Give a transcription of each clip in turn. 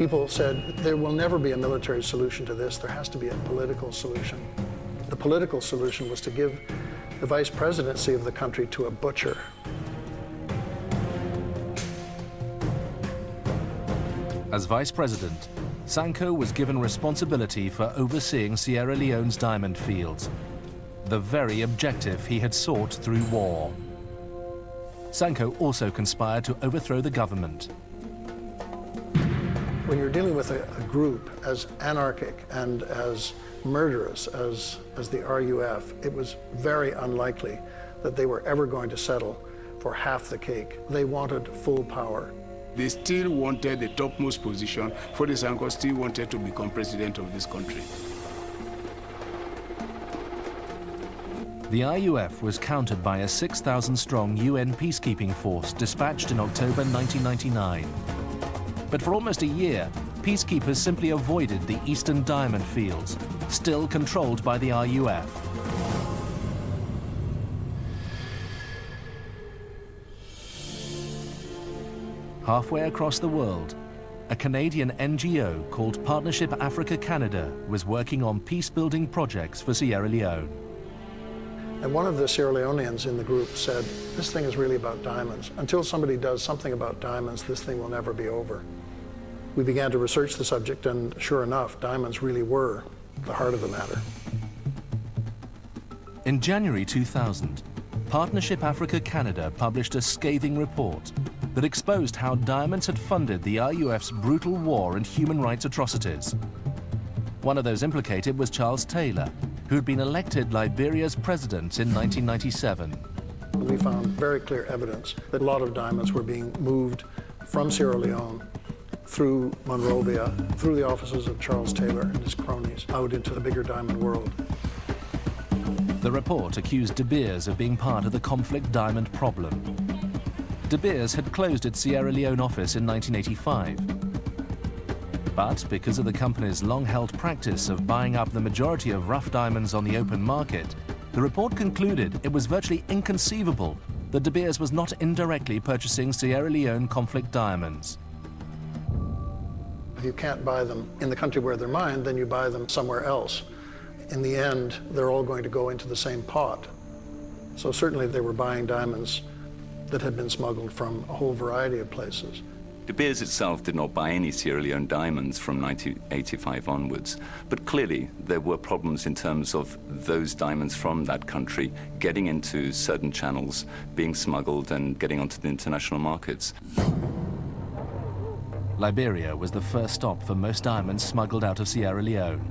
People said, there will never be a military solution to this. There has to be a political solution. The political solution was to give the vice presidency of the country to a butcher. As vice president, Sanko was given responsibility for overseeing Sierra Leone's diamond fields, the very objective he had sought through war. Sanko also conspired to overthrow the government. When you're dealing with a group as anarchic and as murderous as the RUF, it was very unlikely that they were ever going to settle for half the cake. They wanted full power. They still wanted the topmost position. Foday Sanko still wanted to become president of this country. The RUF was countered by a 6,000-strong UN peacekeeping force dispatched in October 1999. But for almost a year, peacekeepers simply avoided the eastern diamond fields, still controlled by the RUF. Halfway across the world, a Canadian NGO called Partnership Africa-Canada was working on peace-building projects for Sierra Leone. And one of the Sierra Leoneans in the group said, this thing is really about diamonds. Until somebody does something about diamonds, this thing will never be over. We began to research the subject, and sure enough, diamonds really were the heart of the matter. In January 2000, Partnership Africa-Canada published a scathing report that exposed how diamonds had funded the RUF's brutal war and human rights atrocities. One of those implicated was Charles Taylor, who had been elected Liberia's president in 1997. We found very clear evidence that a lot of diamonds were being moved from Sierra Leone through Monrovia, through the offices of Charles Taylor and his cronies, out into the bigger diamond world. The report accused De Beers of being part of the conflict diamond problem. De Beers had closed its Sierra Leone office in 1985. But because of the company's long-held practice of buying up the majority of rough diamonds on the open market, the report concluded it was virtually inconceivable that De Beers was not indirectly purchasing Sierra Leone conflict diamonds. If you can't buy them in the country where they're mined, then you buy them somewhere else. In the end, they're all going to go into the same pot. So certainly they were buying diamonds that had been smuggled from a whole variety of places. De Beers itself did not buy any Sierra Leone diamonds from 1985 onwards, but clearly there were problems in terms of those diamonds from that country getting into certain channels, being smuggled and getting onto the international markets. Liberia was the first stop for most diamonds smuggled out of Sierra Leone.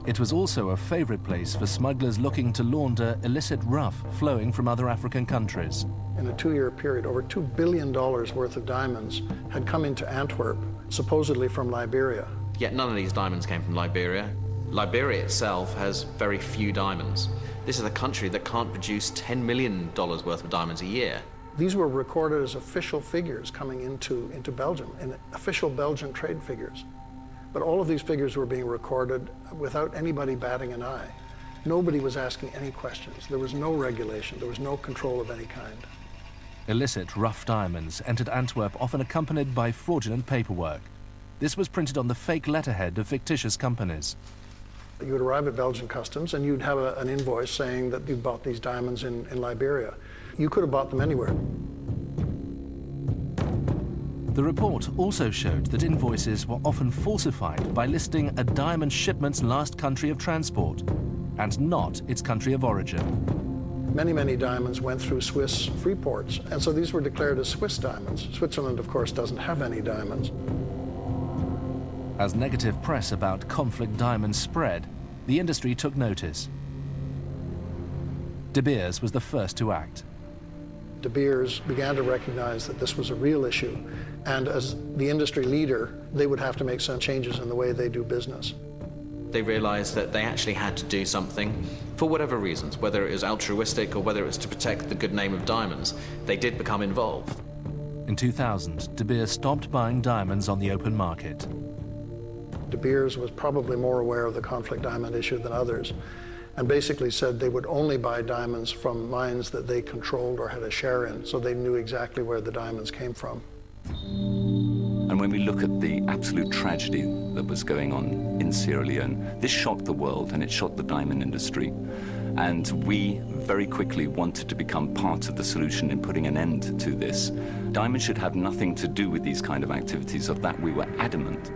It was also a favorite place for smugglers looking to launder illicit rough flowing from other African countries. In a 2-year period, over $2 billion worth of diamonds had come into Antwerp, supposedly from Liberia. Yet none of these diamonds came from Liberia. Liberia itself has very few diamonds. This is a country that can't produce $10 million worth of diamonds a year. These were recorded as official figures coming into Belgium, in official Belgian trade figures. But all of these figures were being recorded without anybody batting an eye. Nobody was asking any questions. There was no regulation. There was no control of any kind. Illicit rough diamonds entered Antwerp, often accompanied by fraudulent paperwork. This was printed on the fake letterhead of fictitious companies. You would arrive at Belgian customs and you'd have an invoice saying that you bought these diamonds in Liberia. You could have bought them anywhere. The report also showed that invoices were often falsified by listing a diamond shipment's last country of transport and not its country of origin. Many, many diamonds went through Swiss free ports, and so these were declared as Swiss diamonds. Switzerland, of course, doesn't have any diamonds. As negative press about conflict diamonds spread, the industry took notice. De Beers was the first to act. De Beers began to recognize that this was a real issue, and as the industry leader, they would have to make some changes in the way they do business. They realized that they actually had to do something for whatever reasons, whether it was altruistic or whether it was to protect the good name of diamonds. They did become involved. In 2000, De Beers stopped buying diamonds on the open market. De Beers was probably more aware of the conflict diamond issue than others, and basically said they would only buy diamonds from mines that they controlled or had a share in, so they knew exactly where the diamonds came from. And And when we look at the absolute tragedy that was going on in Sierra Leone, this shocked the world and it shocked the diamond industry. And we very quickly wanted to become part of the solution in putting an end to this. Diamond should have nothing to do with these kind of activities. Of that, we were adamant.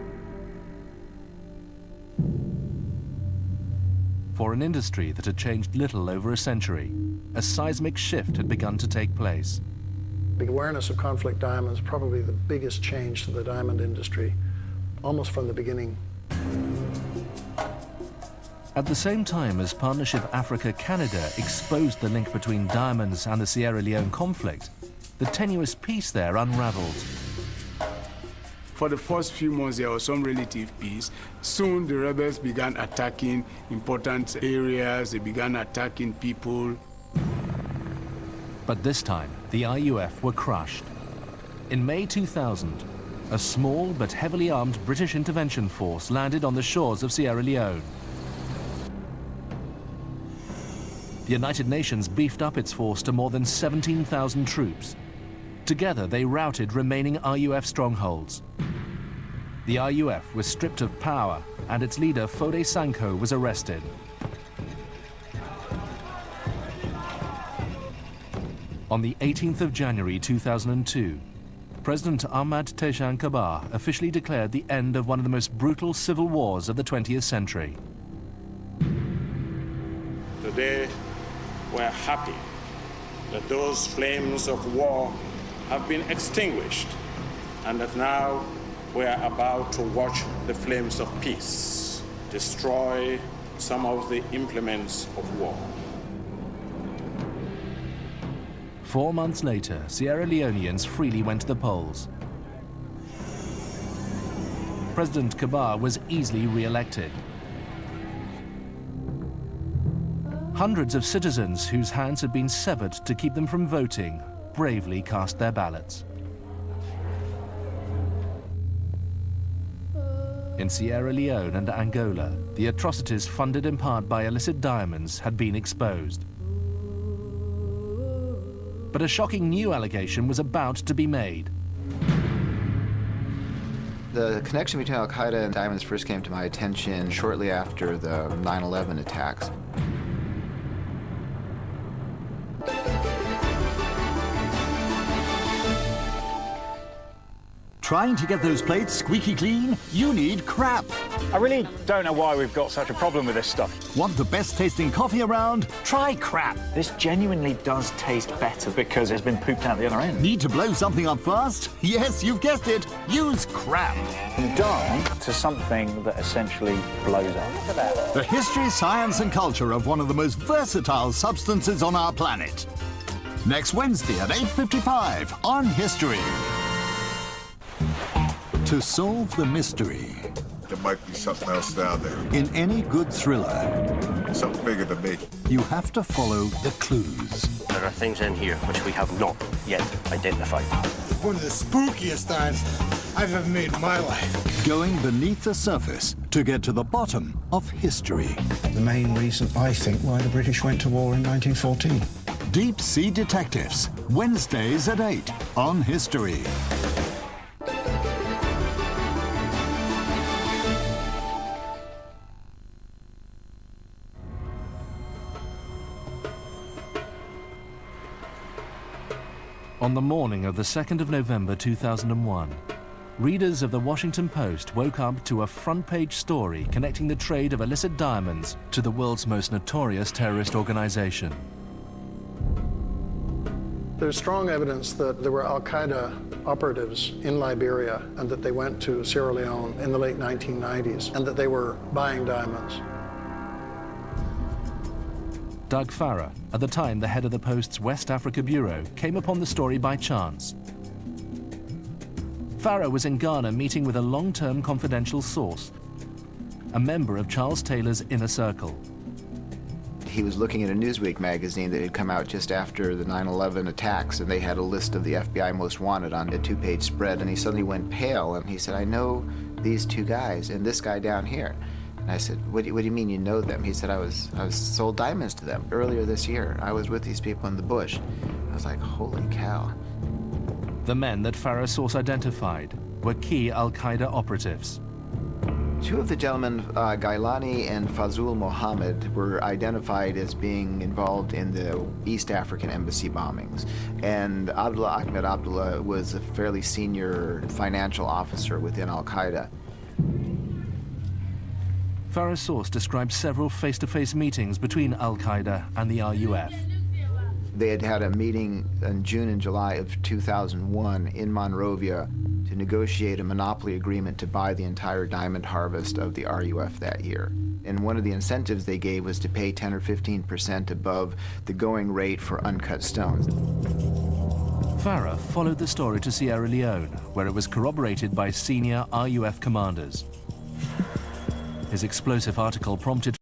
For an industry that had changed little over a century, a seismic shift had begun to take place. The awareness of conflict diamonds, probably the biggest change to the diamond industry, almost from the beginning. At the same time as Partnership Africa-Canada exposed the link between diamonds and the Sierra Leone conflict, the tenuous peace there unraveled. For the first few months, there was some relative peace. Soon, the rebels began attacking important areas. They began attacking people. But this time, the IUF were crushed. In May 2000, a small but heavily armed British intervention force landed on the shores of Sierra Leone. The United Nations beefed up its force to more than 17,000 troops. Together, they routed remaining RUF strongholds. The RUF was stripped of power, and its leader, Foday Sankoh, was arrested. On the 18th of January 2002, President Ahmad Tejan Kabbah officially declared the end of one of the most brutal civil wars of the 20th century. Today, we're happy that those flames of war have been extinguished and that now we're about to watch the flames of peace destroy some of the implements of war. 4 months later, Sierra Leoneans freely went to the polls. President Kabbah was easily re-elected. Hundreds of citizens whose hands had been severed to keep them from voting bravely cast their ballots. In Sierra Leone and Angola, the atrocities funded in part by illicit diamonds had been exposed. But a shocking new allegation was about to be made. The connection between Al-Qaeda and diamonds first came to my attention shortly after the 9/11 attacks. Trying to get those plates squeaky clean? You need crap. I really don't know why we've got such a problem with this stuff. Want the best tasting coffee around? Try crap. This genuinely does taste better because it's been pooped out the other end. Need to blow something up fast? Yes, you've guessed it. Use crap. From dye to something that essentially blows up. The history, science and culture of one of the most versatile substances on our planet. Next Wednesday at 8:55 on History. To solve the mystery. There might be something else down there. In any good thriller, Something bigger than me. you have to follow the clues. There are things in here which we have not yet identified. One of the spookiest finds I've ever made in my life. Going beneath the surface to get to the bottom of history. The main reason, I think, why the British went to war in 1914. Deep Sea Detectives, Wednesdays at 8 on History. On the morning of the 2nd of November 2001, readers of the Washington Post woke up to a front-page story connecting the trade of illicit diamonds to the world's most notorious terrorist organization. There's strong evidence that there were Al-Qaeda operatives in Liberia and that they went to Sierra Leone in the late 1990s and that they were buying diamonds. Doug Farrer, at the time the head of the Post's West Africa Bureau, came upon the story by chance. Farrer was in Ghana meeting with a long-term confidential source, a member of Charles Taylor's inner circle. He was looking at a Newsweek magazine that had come out just after the 9/11 attacks, and they had a list of the FBI most wanted on a 2-page spread, and he suddenly went pale, and he said, I know these two guys and this guy down here. And I said, what do you mean you know them? He said, I was sold diamonds to them earlier this year. I was with these people in the bush. I was like, holy cow. The men that Farrer's source identified were key al-Qaeda operatives. Two of the gentlemen, Gailani and Fazul Mohammed, were identified as being involved in the East African embassy bombings. And Abdullah Ahmed Abdullah was a fairly senior financial officer within al-Qaeda. Farah's source describes several face-to-face meetings between al-Qaeda and the RUF. They had had a meeting in June and July of 2001 in Monrovia to negotiate a monopoly agreement to buy the entire diamond harvest of the RUF that year. And one of the incentives they gave was to pay 10 or 15% above the going rate for uncut stones. Farah followed the story to Sierra Leone, where it was corroborated by senior RUF commanders. His explosive article prompted